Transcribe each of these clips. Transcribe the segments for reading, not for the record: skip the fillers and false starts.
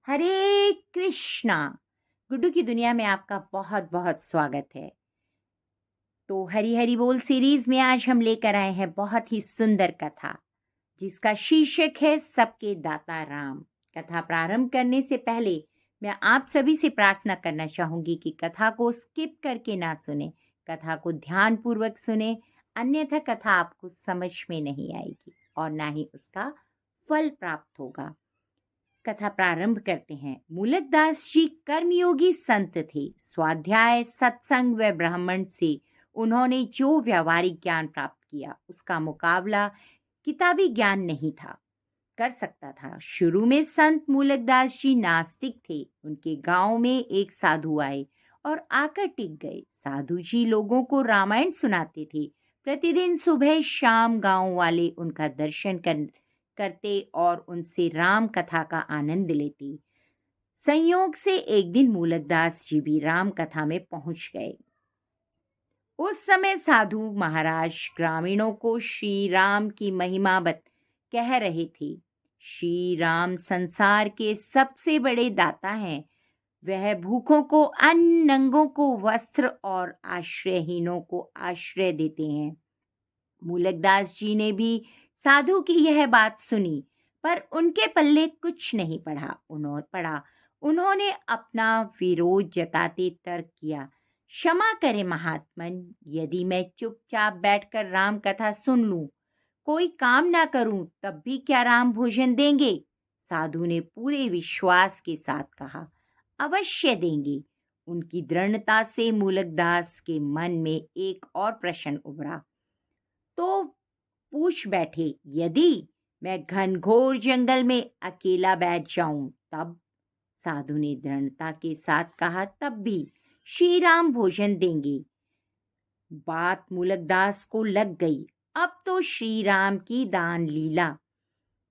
हरे कृष्णा। गुड्डू की दुनिया में आपका बहुत बहुत स्वागत है। तो हरी हरी बोल सीरीज में आज हम लेकर आए हैं बहुत ही सुंदर कथा जिसका शीर्षक है सबके दाता राम। कथा प्रारंभ करने से पहले मैं आप सभी से प्रार्थना करना चाहूंगी कि कथा को स्किप करके ना सुने, कथा को ध्यान पूर्वक सुने, अन्यथा कथा आपको समझ में नहीं आएगी और ना ही उसका फल प्राप्त होगा। कथा प्रारंभ करते हैं। मूलकदास जी कर्मयोगी संत थे। स्वाध्याय, सत्संग व ब्राह्मण से उन्होंने जो व्यावहारिक ज्ञान प्राप्त किया उसका मुकाबला किताबी ज्ञान नहीं था कर सकता था। शुरू में संत मूलकदास जी नास्तिक थे। उनके गांव में एक साधु आए और आकर टिक गए। साधु जी लोगों को रामायण सुनाते थे। प्रतिदिन सुबह शाम गांव वाले उनका दर्शन करते और उनसे राम कथा का आनंद लेते। संयोग से एक दिन मूलकदास जी भी राम कथा में पहुंच गए। उस समय साधु महाराज ग्रामीणों को श्री राम की महिमा कह रहे थे। श्री राम संसार के सबसे बड़े दाता हैं। वह भूखों को अन्न, नंगों को वस्त्र और आश्रयहीनों को आश्रय देते हैं। मूलकदास जी ने भी साधु की यह बात सुनी, पर उनके पल्ले कुछ नहीं उन्होंने अपना विरोध जताते तर्क किया। क्षमा करें महात्मन, यदि मैं चुपचाप बैठकर राम कथा सुन लूं, कोई काम ना करूं, तब भी क्या राम भोजन देंगे? साधु ने पूरे विश्वास के साथ कहा, अवश्य देंगे। उनकी दृढ़ता से मूलकदास के मन में एक और प्रश्न उभरा। तो पूछ बैठे, यदि मैं घनघोर जंगल में अकेला बैठ जाऊं तब? साधु ने दृढ़ता के साथ कहा, तब भी श्री राम भोजन देंगे। बात मूलकदास को लग गई। अब तो श्री राम की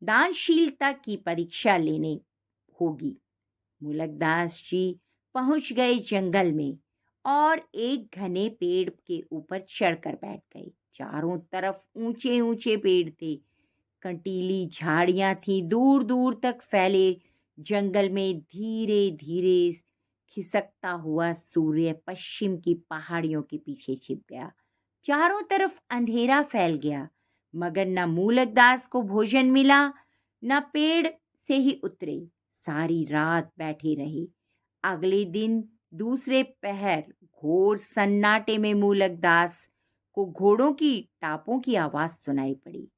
दानशीलता की परीक्षा लेने होगी। मूलकदास जी पहुंच गए जंगल में और एक घने पेड़ के ऊपर चढ़कर बैठ गए। चारों तरफ ऊंचे ऊंचे पेड़ थे, कंटीली झाड़ियां थी। दूर दूर तक फैले जंगल में धीरे धीरे खिसकता हुआ सूर्य पश्चिम की पहाड़ियों के पीछे छिप गया। चारों तरफ अंधेरा फैल गया, मगर न मूलकदास को भोजन मिला न पेड़ से ही उतरे। सारी रात बैठे रहे। अगले दिन दूसरे पहर घोर सन्नाटे में मूलकदास को घोड़ों की टापों की आवाज सुनाई पड़ी।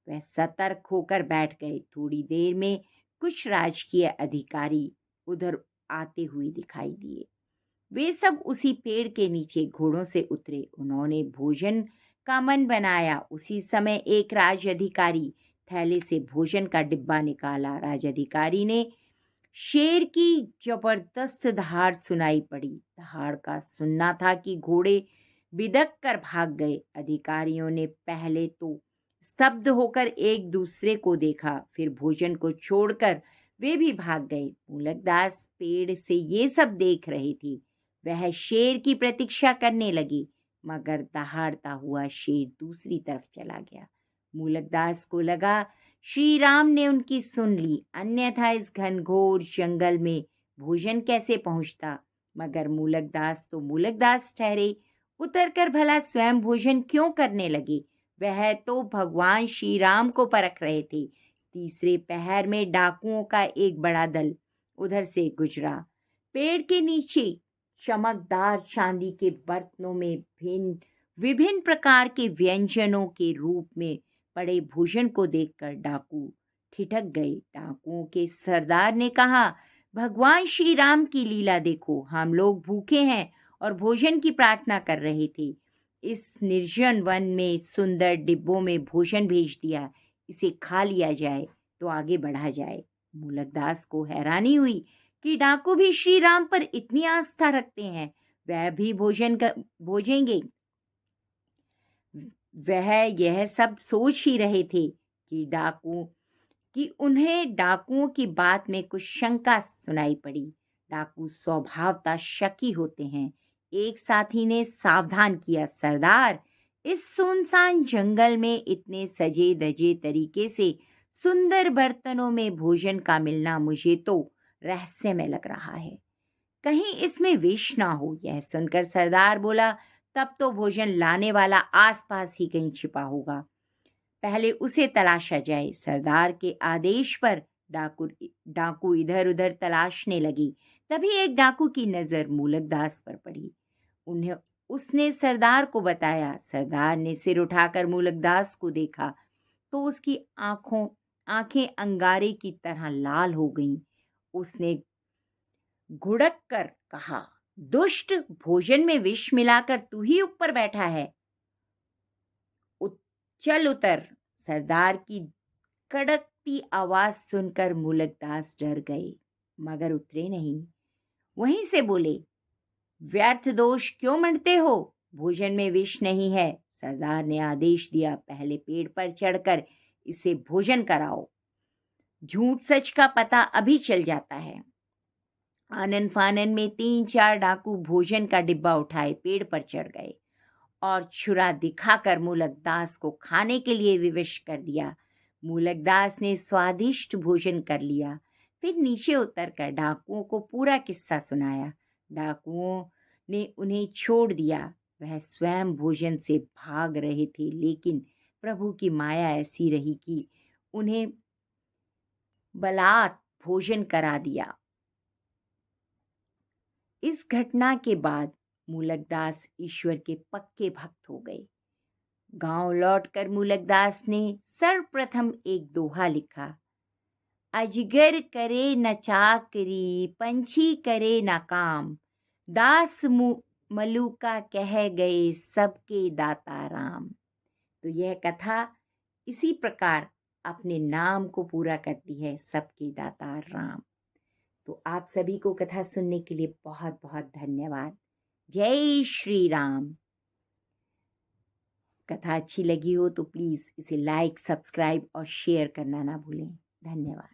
वह सतर्क होकर बैठ गए। थोड़ी देर में कुछ राजकीय अधिकारी उधर आते हुए दिखाई दिए। वे सब उसी पेड़ के नीचे घोड़ों से उतरे। उन्होंने भोजन का मन बनाया। उसी समय एक राज अधिकारी थैले से भोजन का डिब्बा निकाला। राज अधिकारी ने शेर की जबरदस्त दहाड़ सुनाई पड़ी। दहाड़ का सुनना था कि घोड़े बिदक कर भाग गए। अधिकारियों ने पहले तो स्तब्ध होकर एक दूसरे को देखा, फिर भोजन को छोड़कर वे भी भाग गए। मूलकदास पेड़ से ये सब देख रहे थे। वह शेर की प्रतीक्षा करने लगे, मगर दहाड़ता हुआ शेर दूसरी तरफ चला गया। मूलकदास को लगा श्री राम ने उनकी सुन ली, अन्यथा इस घनघोर जंगल में भोजन कैसे पहुंचता। मगर मूलकदास तो मूलकदास ठहरे। उतरकर भला स्वयं भोजन क्यों करने लगे? वह तो भगवान श्री राम को परख रहे थे। तीसरे पहर में डाकुओं का एक बड़ा दल उधर से गुजरा। पेड़ के नीचे चमकदार चांदी के बर्तनों में विभिन्न प्रकार के व्यंजनों के रूप में पड़े भोजन को देखकर डाकू ठिठक गए। डाकुओं के सरदार ने कहा, भगवान श्री राम की लीला देखो, हम लोग भूखे हैं और भोजन की प्रार्थना कर रहे थे। इस निर्जन वन में सुंदर डिब्बों में भोजन भेज दिया, इसे खा लिया जाए तो आगे बढ़ा जाए। मूलकदास को हैरानी हुई कि डाकू भी श्री राम पर इतनी आस्था रखते हैं। वह भी भोजेंगे। वह यह सब सोच ही रहे थे कि उन्हें डाकुओं की बात में कुछ शंका सुनाई पड़ी। डाकू स्वभावतः शकी होते हैं। एक साथी ने सावधान किया, सरदार, इस सुनसान जंगल में इतने सजे धजे तरीके से सुंदर बर्तनों में भोजन का मिलना मुझे तो रहस्यमय लग रहा है। कहीं इसमें विष ना हो। यह सुनकर सरदार बोला, तब तो भोजन लाने वाला आसपास ही कहीं छिपा होगा, पहले उसे तलाशा जाए। सरदार के आदेश पर डाकू इधर उधर तलाशने लगी। तभी एक डाकू की नजर मूलकदास पर पड़ी। उन्हें उसने सरदार को बताया। सरदार ने सिर उठाकर मूलकदास को देखा तो उसकी आंखें अंगारे की तरह लाल हो गईं। उसने घुड़क कर कहा, दुष्ट, भोजन में विष मिलाकर तू ही ऊपर बैठा है। चल उतर। सरदार की कड़कती आवाज सुनकर मूलकदास डर गए, मगर उतरे नहीं। वहीं से बोले, व्यर्थ दोष क्यों मंडते हो? भोजन में विष नहीं है। सरदार ने आदेश दिया, पहले पेड़ पर चढ़कर इसे भोजन कराओ। झूठ सच का पता अभी चल जाता है। आनन फानन में 3-4 डाकू भोजन का डिब्बा उठाए पेड़ पर चढ़ गए और छुरा दिखाकर मूलकदास को खाने के लिए विवश कर दिया। मूलकदास ने स्वादिष्ट भोजन कर लिया। फिर नीचे उतरकर डाकुओं को पूरा किस्सा सुनाया। डाकुओं ने उन्हें छोड़ दिया। वह स्वयं भोजन से भाग रहे थे, लेकिन प्रभु की माया ऐसी रही कि उन्हें बलात् भोजन करा दिया। इस घटना के बाद मूलकदास ईश्वर के पक्के भक्त हो गए। गांव लौटकर मूलकदास ने सर्वप्रथम एक दोहा लिखा, अजगर करे न चाकरी, पंछी करे न काम, दास मलूका कह गए सबके दाता राम। तो यह कथा इसी प्रकार अपने नाम को पूरा करती है, सबके दाता राम। तो आप सभी को कथा सुनने के लिए बहुत बहुत धन्यवाद। जय श्री राम। कथा अच्छी लगी हो तो प्लीज़ इसे लाइक, सब्सक्राइब और शेयर करना ना भूलें। धन्यवाद।